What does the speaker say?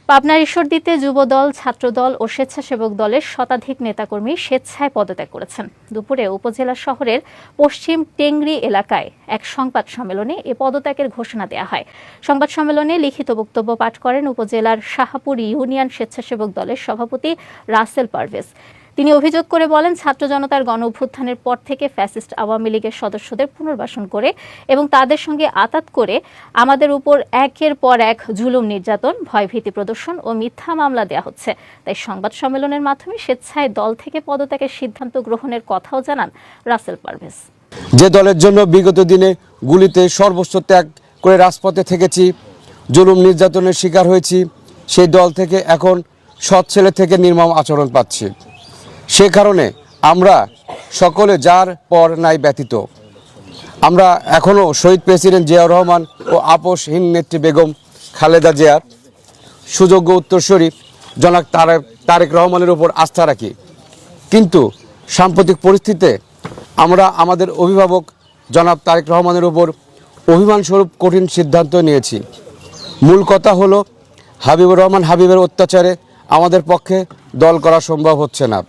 পাবনার ঈশ্বরদীতে যুবদল, ছাত্রদল ও স্বেচ্ছাসেবক দলের শতাধিক নেতাকর্মী স্বেচ্ছায় পদত্যাগ করেছেন। দুপুরে উপজেলা শহরের পশ্চিম টেংরি এলাকায় এক সংবাদ সম্মেলনে এ পদত্যাগের ঘোষণা দেওয়া হয়। সংবাদ সম্মেলনে লিখিত বক্তব্য পাঠ করেন উপজেলার শাহপুর ইউনিয়ন স্বেচ্ছাসেবক দলের সভাপতি রাসেল পারভেজ। তিনি অভিযোগ করে বলেন, ছাত্র জনতার গণ অভ্যুত্থানের পর থেকে ফ্যাসিস্ট আওয়ামী লীগের সদস্যদের পুনর্বাসন করে এবং তাদের সঙ্গে আঁতাত করে আমাদের উপর একের পর এক জুলুম, নির্যাতন, ভয়ভীতি প্রদর্শন ও মিথ্যা মামলা দেওয়া হচ্ছে। তাই সংবাদ সম্মেলনের মাধ্যমে স্বেচ্ছায় দল থেকে পদত্যাগের সিদ্ধান্ত গ্রহণের কথাও জানান রাসেল পারভেজ। যে দলের জন্য বিগত দিনে গুলিতে সর্বোচ্চ ত্যাগ করে রাজপথে থেকেছি, জুলুম নির্যাতনের শিকার হয়েছি, সেই দল থেকে এখন সৎ ছেলে থেকে নির্মম আচরণ পাচ্ছি। সে কারণে আমরা সকলে যার পর নাই ব্যতীত। আমরা এখনও শহীদ প্রেসিডেন্ট জিয়াউর রহমান ও আপোষহীন নেত্রী বেগম খালেদা জিয়ার সুযোগ্য উত্তরসূরি জনাব তারেক রহমানের উপর আস্থা রাখি। কিন্তু সাম্প্রতিক পরিস্থিতিতে আমরা আমাদের অভিভাবক জনাব তারেক রহমানের উপর অভিমানস্বরূপ কঠিন সিদ্ধান্ত নিয়েছি। মূল কথা হলো, হাবিবুর রহমান হাবিবের অত্যাচারে আমাদের পক্ষে দল করা সম্ভব হচ্ছে না।